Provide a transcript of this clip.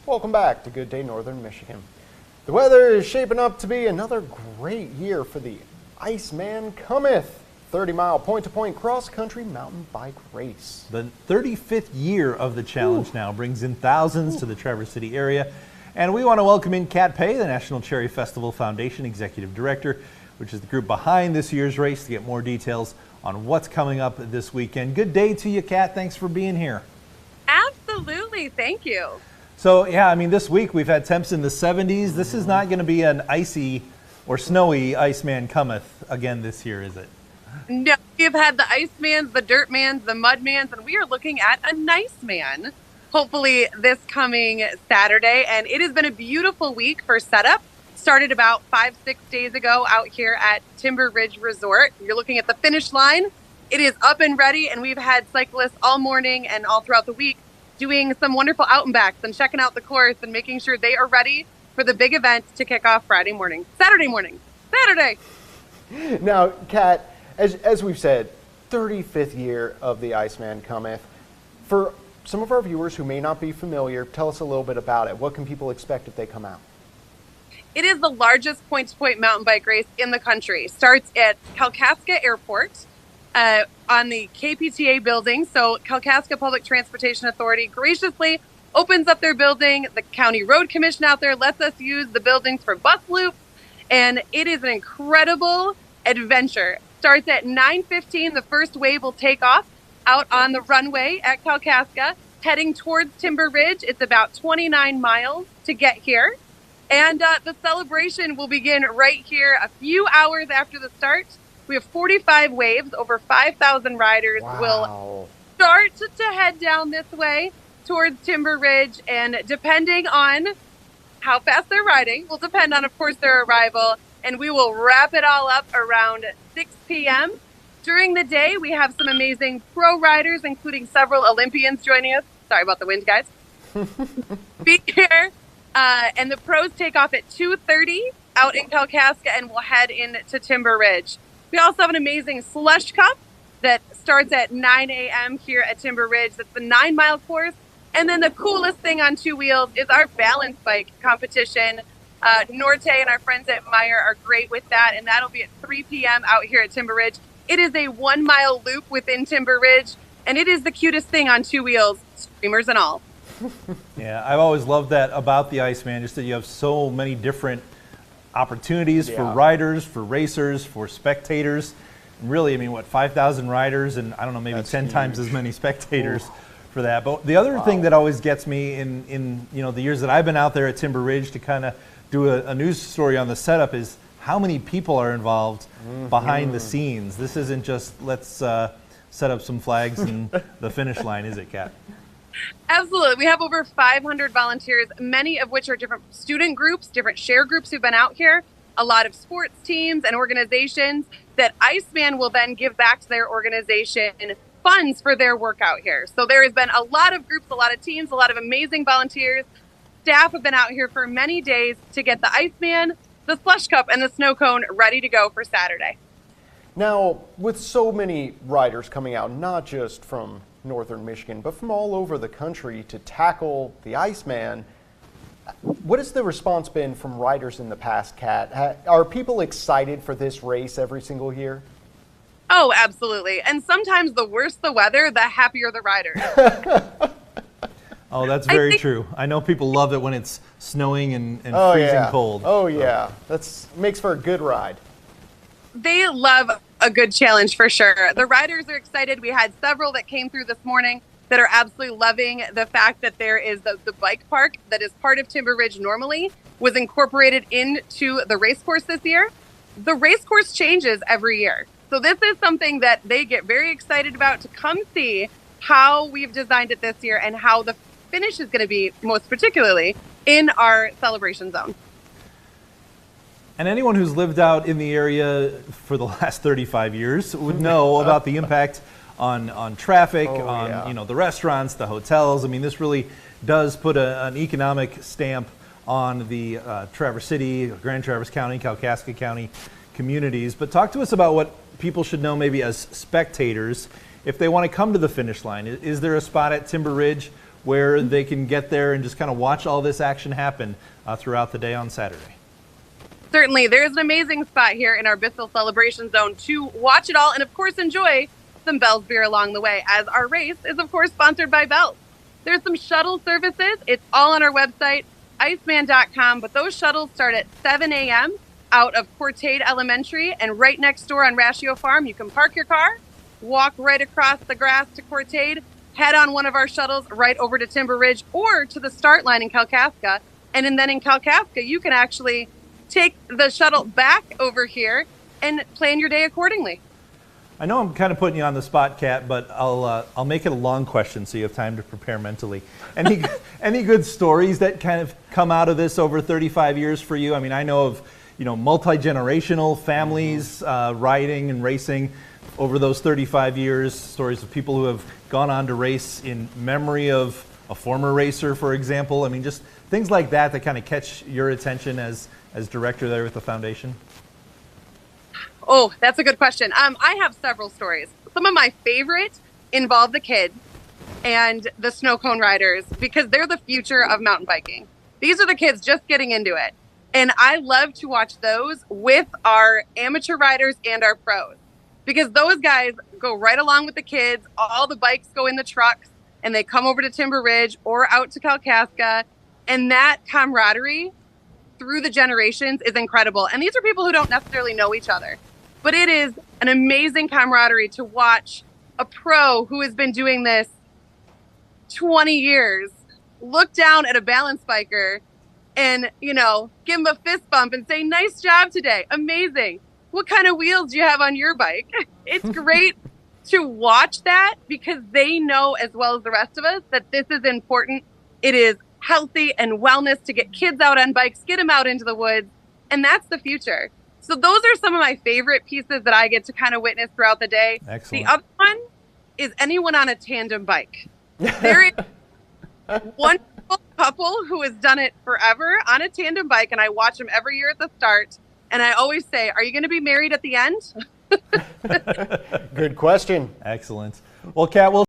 Welcome back to Good Day Northern Michigan. The weather is shaping up to be another great year for the Iceman Cometh 30-mile point-to-point cross-country mountain bike race. The 35th year of the challenge now brings in thousands to the Traverse City area. And we want to welcome in Kat Pay, the National Cherry Festival Foundation Executive Director, which is the group behind this year's race, to get more details on what's coming up this weekend. Good day to you, Kat. Thanks for being here. Absolutely. Thank you. So, yeah, I mean, this week we've had temps in the 70s. This is not going to be an icy or snowy Iceman Cometh again this year, is it? No, we've had the Icemans, the Dirtmans, the Mudmans, and we are looking at a nice man, hopefully this coming Saturday. And it has been a beautiful week for setup. Started about 5-6 days ago out here at Timber Ridge Resort. You're looking at the finish line. It is up and ready, and we've had cyclists all morning and all throughout the week doing some wonderful out and backs and checking out the course and making sure they are ready for the big event to kick off Saturday morning. Now, Kat, as we've said, 35th year of the Iceman Cometh. For some of our viewers who may not be familiar, tell us a little bit about it. What can people expect if they come out? It is the largest point-to-point mountain bike race in the country. Starts at Kalkaska Airport on the KPTA building. So Kalkaska Public Transportation Authority graciously opens up their building. The County Road Commission out there lets us use the buildings for bus loops. And it is an incredible adventure. Starts at 9:15. The first wave will take off out on the runway at Kalkaska, heading towards Timber Ridge. It's about 29 miles to get here. And the celebration will begin right here a few hours after the start. We have 45 waves. Over 5,000 riders will start to head down this way towards Timber Ridge. And depending on how fast they're riding will depend on, of course, their arrival. And we will wrap it all up around 6 p.m. During the day, we have some amazing pro riders, including several Olympians joining us. Sorry about the wind, guys. Be here. And the pros take off at 2:30 out in Kalkaska and we'll head into Timber Ridge. We also have an amazing slush cup that starts at 9 a.m. here at Timber Ridge. That's the 9-mile course. And then the coolest thing on two wheels is our balance bike competition. Norte and our friends at Meyer are great with that, and that'll be at 3 p.m. out here at Timber Ridge. It is a 1-mile loop within Timber Ridge, and it is the cutest thing on two wheels, streamers and all. Yeah, I've always loved that about the Iceman, just that you have so many different opportunities for riders, for racers, for spectators. And really, I mean, what, 5,000 riders and I don't know, maybe that's 10 times as many spectators for that. But the other thing that always gets me in the years that I've been out there at Timber Ridge to kind of do a news story on the setup is how many people are involved behind the scenes. This isn't just let's set up some flags and the finish line, is it, Kat? Absolutely. We have over 500 volunteers, many of which are different student groups, different share groups who've been out here, a lot of sports teams and organizations that Iceman will then give back to their organization funds for their work out here. So there has been a lot of groups, a lot of teams, a lot of amazing volunteers. Staff have been out here for many days to get the Iceman, the slush cup, and the snow cone ready to go for Saturday. Now, with so many riders coming out, not just from northern Michigan, but from all over the country to tackle the Iceman, what has the response been from riders in the past, Kat? Are people excited for this race every single year? Oh, absolutely. And sometimes the worse the weather, the happier the riders. Oh, that's very true. I know people love it when it's snowing and freezing cold. Oh, yeah. That makes for a good ride. They love a good challenge for sure. The riders are excited. We had several that came through this morning that are absolutely loving the fact that there is the bike park that is part of Timber Ridge normally was incorporated into the race course this year. The race course changes every year. So this is something that they get very excited about to come see how we've designed it this year and how the finish is going to be, most particularly in our celebration zone. And anyone who's lived out in the area for the last 35 years would know about the impact on traffic, the restaurants, the hotels. I mean, this really does put an economic stamp on the Traverse City, Grand Traverse County, Kalkaska County communities. But talk to us about what people should know maybe as spectators if they want to come to the finish line. Is there a spot at Timber Ridge where they can get there and just kind of watch all this action happen throughout the day on Saturday? Certainly. There's an amazing spot here in our Bissell Celebration Zone to watch it all and, of course, enjoy some Bell's beer along the way, as our race is, of course, sponsored by Bell's. There's some shuttle services. It's all on our website, iceman.com, but those shuttles start at 7 a.m. out of Courtade Elementary, and right next door on Ratio Farm, you can park your car, walk right across the grass to Courtade, head on one of our shuttles right over to Timber Ridge or to the start line in Kalkaska. And then in Kalkaska, you can actually take the shuttle back over here and plan your day accordingly. I know I'm kind of putting you on the spot, Kat, but I'll make it a long question so you have time to prepare mentally. Any good stories that kind of come out of this over 35 years for you? I mean, I know of multi-generational families riding and racing over those 35 years. Stories of people who have gone on to race in memory of a former racer, for example. I mean, just things like that kind of catch your attention as director there with the foundation. Oh, that's a good question. I have several stories. Some of my favorite involve the kids and the snow cone riders because they're the future of mountain biking. These are the kids just getting into it. And I love to watch those with our amateur riders and our pros because those guys go right along with the kids. All the bikes go in the trucks and they come over to Timber Ridge or out to Kalkaska. And that camaraderie through the generations is incredible. And these are people who don't necessarily know each other. But it is an amazing camaraderie to watch a pro who has been doing this 20 years look down at a balance biker and, give him a fist bump and say, nice job today. Amazing. What kind of wheels do you have on your bike? It's great to watch that because they know as well as the rest of us that this is important. It is healthy and wellness to get kids out on bikes, get them out into the woods. And that's the future. So those are some of my favorite pieces that I get to kind of witness throughout the day. Excellent. The other one is anyone on a tandem bike. There is one couple who has done it forever on a tandem bike, and I watch them every year at the start. And I always say, are you going to be married at the end? Good question. Excellent. Well, Kat, we'll